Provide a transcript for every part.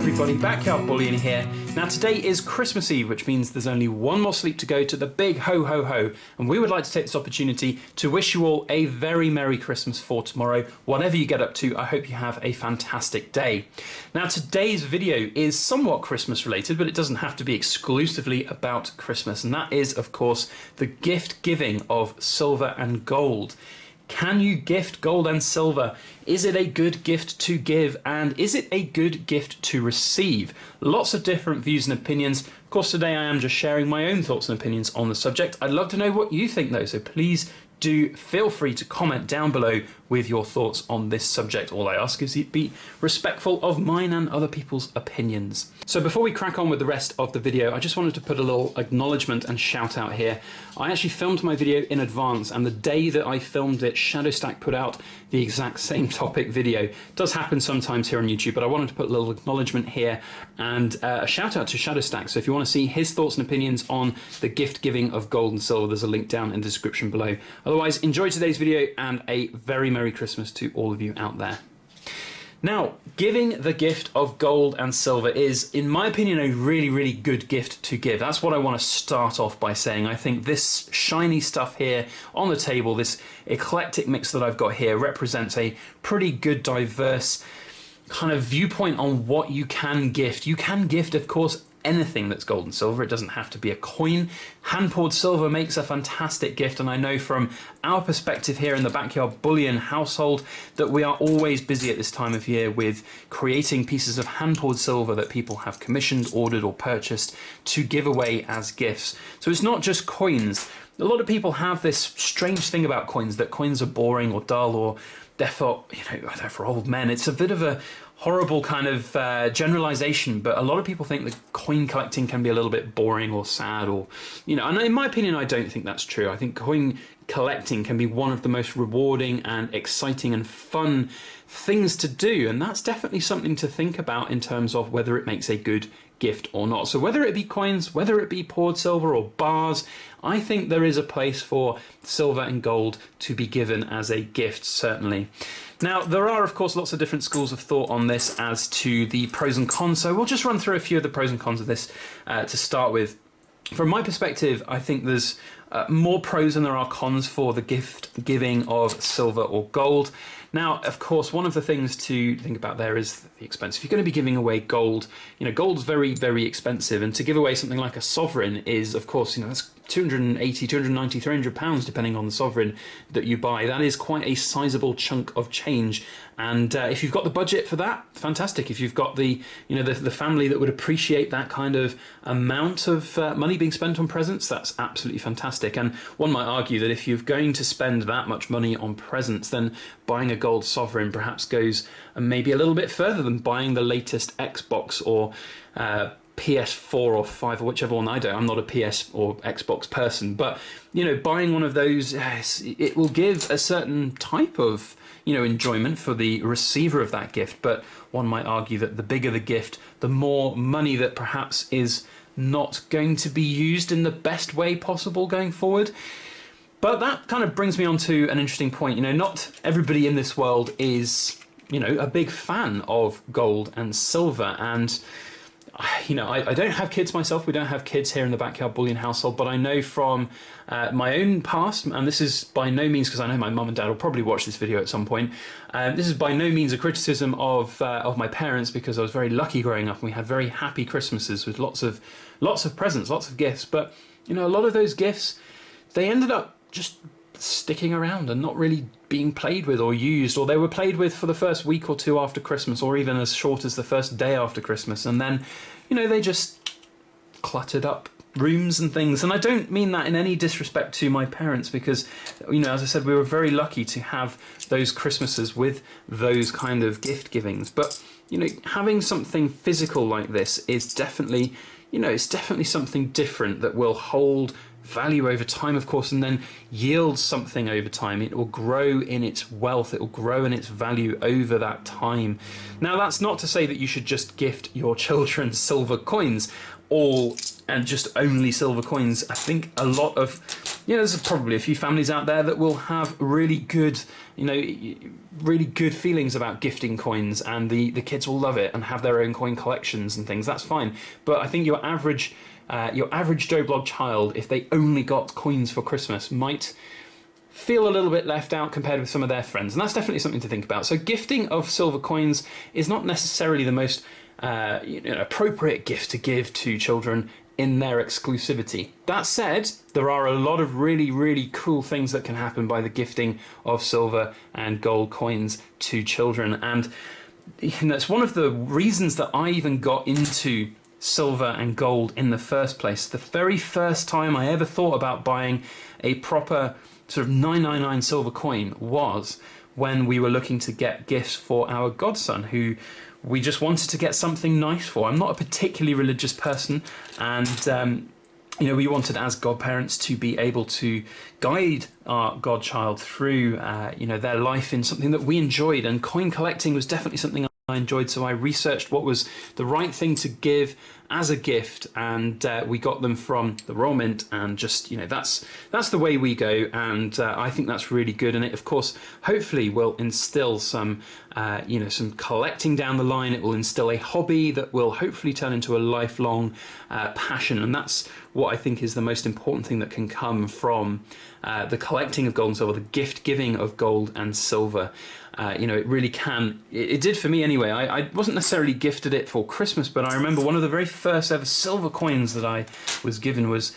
everybody, Backyard Bullion here. Now today is Christmas Eve, which means there's only one more sleep to go to the big ho ho ho, and we would like to take this opportunity to wish you all a very Merry Christmas for tomorrow. Whatever you get up to, I hope you have a fantastic day. Now today's video is somewhat Christmas related, but it doesn't have to be exclusively about Christmas, and that is of course the gift giving of silver and gold. Can you gift gold and silver? Is it a good gift to give, and is it a good gift to receive? Lots of different views and opinions. Of course, today I am just sharing my own thoughts and opinions on the subject. I'd love to know what you think though, so please do feel free to comment down below with your thoughts on this subject. All I ask is you be respectful of mine and other people's opinions. So before we crack on with the rest of the video, I just wanted to put a little acknowledgement and shout out here. I actually filmed my video in advance, and the day that I filmed it, Shadowstack put out the exact same topic video. It does happen sometimes here on YouTube, but I wanted to put a little acknowledgement here and a shout out to Shadowstack. So if you want to see his thoughts and opinions on the gift giving of gold and silver, there's a link down in the description below. Otherwise, enjoy today's video and a very Merry Christmas to all of you out there. Now, giving the gift of gold and silver is, in my opinion, a really good gift to give. That's what I want to start off by saying. I think this shiny stuff here on the table, this eclectic mix that I've got here, represents a pretty good, diverse kind of viewpoint on what you can gift. You can gift, of course, anything that's gold and silver. It doesn't have to be a coin. Hand-poured silver makes a fantastic gift, and I know from our perspective here in the Backyard Bullion household that we are always busy at this time of year with creating pieces of hand-poured silver that people have commissioned, ordered or purchased to give away as gifts. So it's not just coins. A lot of people have this strange thing about coins, that coins are boring or dull, or they're for old men. It's a bit of a horrible kind of generalization, but a lot of people think that coin collecting can be a little bit boring or sad, or, and in my opinion, I don't think that's true. I think coin collecting can be one of the most rewarding and exciting and fun things to do, and that's definitely something to think about in terms of whether it makes a good gift or not. So whether it be coins, whether it be poured silver or bars, I think there is a place for silver and gold to be given as a gift, certainly. Now, there are, of course, lots of different schools of thought on this as to the pros and cons, so we'll just run through a few of the pros and cons of this to start with. From my perspective, I think there's more pros than there are cons for the gift giving of silver or gold. Now, of course, one of the things to think about there is the expense. If you're going to be giving away gold, gold's very expensive, and to give away something like a sovereign is, of course, that's 280, 290, 300 pounds, depending on the sovereign that you buy. That is quite a sizable chunk of change. And if you've got the budget for that, fantastic. If you've got the family that would appreciate that kind of amount of money being spent on presents, that's absolutely fantastic. And one might argue that if you're going to spend that much money on presents, then buying a gold sovereign perhaps goes maybe a little bit further than buying the latest Xbox or PS4 or 5 or whichever one. I'm not a PS or Xbox person, but buying one of those, it will give a certain type of enjoyment for the receiver of that gift. But one might argue that the bigger the gift, the more money that perhaps is not going to be used in the best way possible going forward. But that kind of brings me on to an interesting point. Not everybody in this world is a big fan of gold and silver, and I don't have kids myself. We don't have kids here in the Backyard Bullion household, but I know from my own past, and this is by no means, because I know my mum and dad will probably watch this video at some point, this is by no means a criticism of my parents, because I was very lucky growing up and we had very happy Christmases with lots of presents, lots of gifts. But a lot of those gifts, they ended up just sticking around and not really being played with or used, or they were played with for the first week or two after Christmas, or even as short as the first day after Christmas, and then they just cluttered up rooms and things. And I don't mean that in any disrespect to my parents, because as I said, we were very lucky to have those Christmases with those kind of gift givings. But having something physical like this is definitely it's definitely something different that will hold value over time, of course, and then yield something over time. It will grow in its wealth, it will grow in its value over that time. Now, that's not to say that you should just gift your children silver coins, and just only silver coins. I think a lot of there's probably a few families out there that will have really good, really good feelings about gifting coins, and the kids will love it and have their own coin collections and things. That's fine. But I think your average Joe Blog child, if they only got coins for Christmas, might feel a little bit left out compared with some of their friends, and that's definitely something to think about. So gifting of silver coins is not necessarily the most appropriate gift to give to children in their exclusivity. That said, there are a lot of really, really cool things that can happen by the gifting of silver and gold coins to children, and it's one of the reasons that I even got into silver and gold in the first place. The very first time I ever thought about buying a proper sort of 999 silver coin was when we were looking to get gifts for our godson, who we just wanted to get something nice for. I'm not a particularly religious person, and we wanted as godparents to be able to guide our godchild through their life in something that we enjoyed, and coin collecting was definitely something I enjoyed. So I researched what was the right thing to give as a gift, and we got them from the Royal Mint, and just that's the way we go, and I think that's really good, and it of course hopefully will instill some some collecting down the line. It will instill a hobby that will hopefully turn into a lifelong passion, and that's what I think is the most important thing that can come from the collecting of gold and silver, the gift giving of gold and silver. It really can. It did for me anyway. I wasn't necessarily gifted it for Christmas, but I remember one of the very first ever silver coins that I was given was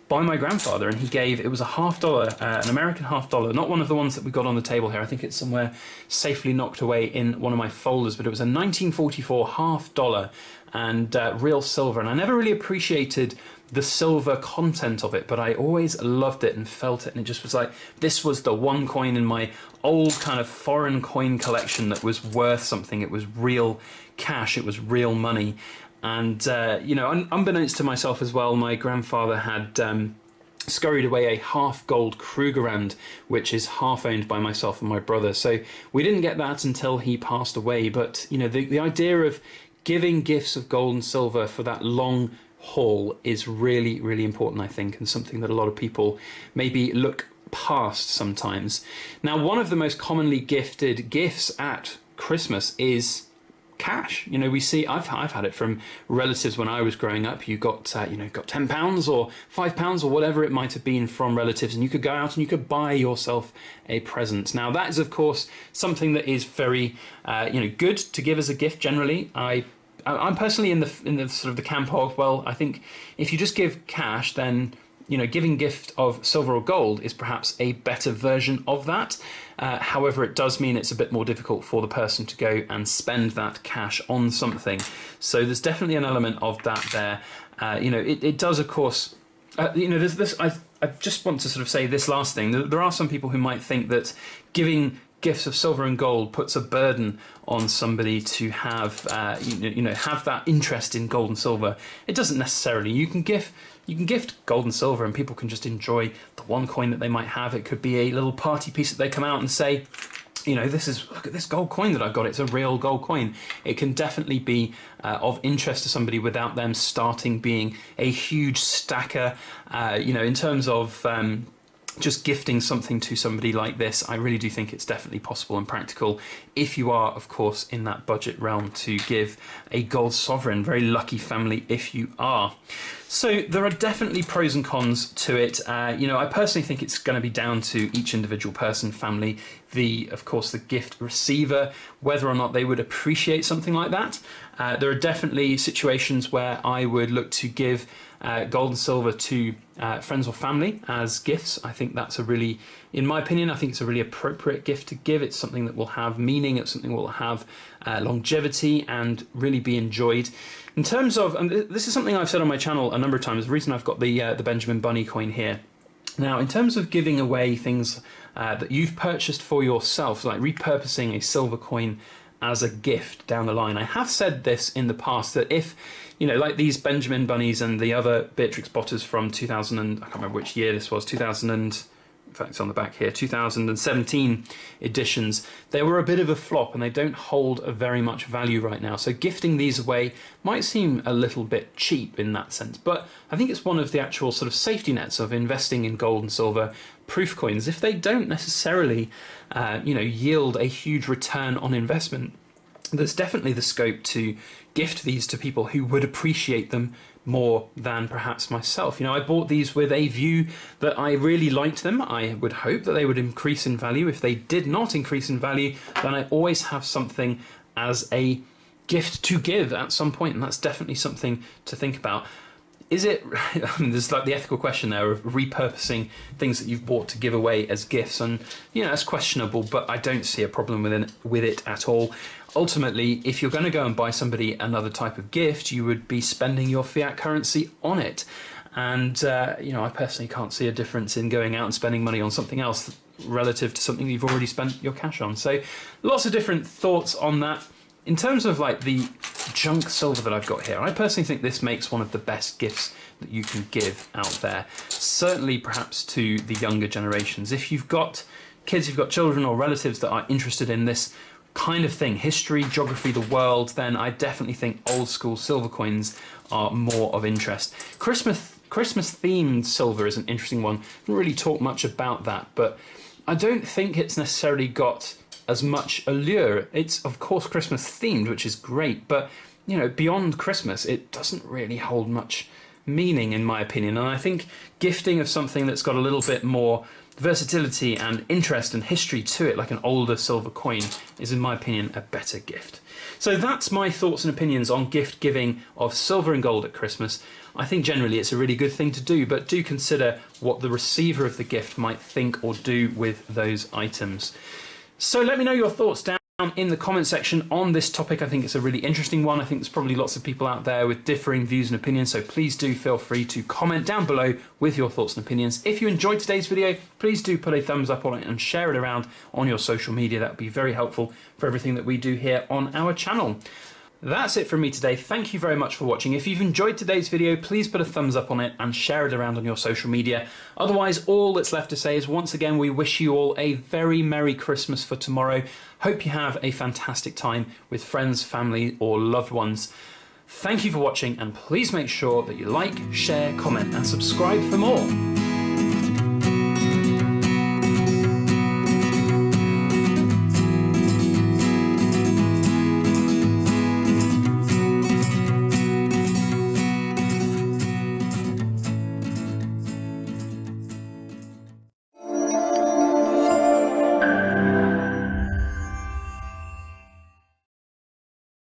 by my grandfather, and it was a $50, an American $50, not one of the ones that we got on the table here. I think it's somewhere safely knocked away in one of my folders, but it was a 1944 $50 and real silver, and I never really appreciated the silver content of it, but I always loved it and felt it, and it just was like, this was the one coin in my old kind of foreign coin collection that was worth something. It was real cash, it was real money. And unbeknownst to myself as well, my grandfather had scurried away a half gold Krugerrand, which is half owned by myself and my brother. So we didn't get that until he passed away, but the idea of giving gifts of gold and silver for that long haul is really, really important, I think, and something that a lot of people maybe look past sometimes. Now, one of the most commonly gifted gifts at Christmas is cash. We see, I've had it from relatives when I was growing up. You got got £10 or £5 or whatever it might have been from relatives, and you could go out and you could buy yourself a present. Now that is of course something that is very good to give as a gift generally. I'm personally in the sort of the camp of, well, I think if you just give cash, then giving gift of silver or gold is perhaps a better version of that. However, it does mean it's a bit more difficult for the person to go and spend that cash on something. So there's definitely an element of that there. It does, of course. There's this. I just want to sort of say this last thing. There are some people who might think that giving gifts of silver and gold puts a burden on somebody to have have that interest in gold and silver. It doesn't necessarily. You can gift gold and silver, and people can just enjoy the one coin that they might have. It could be a little party piece that they come out and say, look at this gold coin that I've got. It's a real gold coin. It can definitely be of interest to somebody without them starting being a huge stacker. In terms of just gifting something to somebody like this, I really do think it's definitely possible and practical if you are, of course, in that budget realm to give a gold sovereign. Very lucky family if you are. So there are definitely pros and cons to it. I personally think it's going to be down to each individual person, family, of course, the gift receiver, whether or not they would appreciate something like that. There are definitely situations where I would look to give gold and silver to friends or family as gifts. I think that's in my opinion, I think it's a really appropriate gift to give. It's something that will have meaning. It's something that will have longevity and really be enjoyed. In terms of, and this is something I've said on my channel a number of times, the reason I've got the Benjamin Bunny coin here. Now, in terms of giving away things that you've purchased for yourself, like repurposing a silver coin as a gift down the line, I have said this in the past, that if, like these Benjamin Bunnies and the other Beatrix Botters from 2000, and I can't remember which year this was, 2000 and fact it's on the back here, 2017 editions, they were a bit of a flop and they don't hold a very much value right now. So gifting these away might seem a little bit cheap in that sense, but I think it's one of the actual sort of safety nets of investing in gold and silver proof coins. If they don't necessarily, yield a huge return on investment, there's definitely the scope to gift these to people who would appreciate them more than perhaps myself. I bought these with a view that I really liked them. I would hope that they would increase in value. If they did not increase in value, then I always have something as a gift to give at some point, and that's definitely something to think about. Is it, there's like the ethical question there of repurposing things that you've bought to give away as gifts, and that's questionable, but I don't see a problem with it at all. Ultimately, if you're going to go and buy somebody another type of gift, you would be spending your fiat currency on it. And, I personally can't see a difference in going out and spending money on something else relative to something you've already spent your cash on. So lots of different thoughts on that. In terms of like the junk silver that I've got here, I personally think this makes one of the best gifts that you can give out there. Certainly perhaps to the younger generations. If you've got kids, you've got children or relatives that are interested in this kind of thing, history, geography, the world, then I definitely think old school silver coins are more of interest. Christmas themed silver is an interesting one. I haven't really talked much about that, but I don't think it's necessarily got as much allure. It's of course Christmas themed, which is great, but beyond Christmas it doesn't really hold much meaning in my opinion. And I think gifting of something that's got a little bit more versatility and interest and history to it, like an older silver coin, is in my opinion a better gift. So that's my thoughts and opinions on gift giving of silver and gold at Christmas. I think generally it's a really good thing to do, but do consider what the receiver of the gift might think or do with those items. So let me know your thoughts down in the comment section on this topic. I think it's a really interesting one. I think there's probably lots of people out there with differing views and opinions, so please do feel free to comment down below with your thoughts and opinions. If you enjoyed today's video, please do put a thumbs up on it and share it around on your social media. That would be very helpful for everything that we do here on our channel. That's it from me today. Thank you very much for watching. If you've enjoyed today's video, please put a thumbs up on it and share it around on your social media. Otherwise, all that's left to say is once again, we wish you all a very Merry Christmas for tomorrow. Hope you have a fantastic time with friends, family, or loved ones. Thank you for watching, and please make sure that you like, share, comment, and subscribe for more.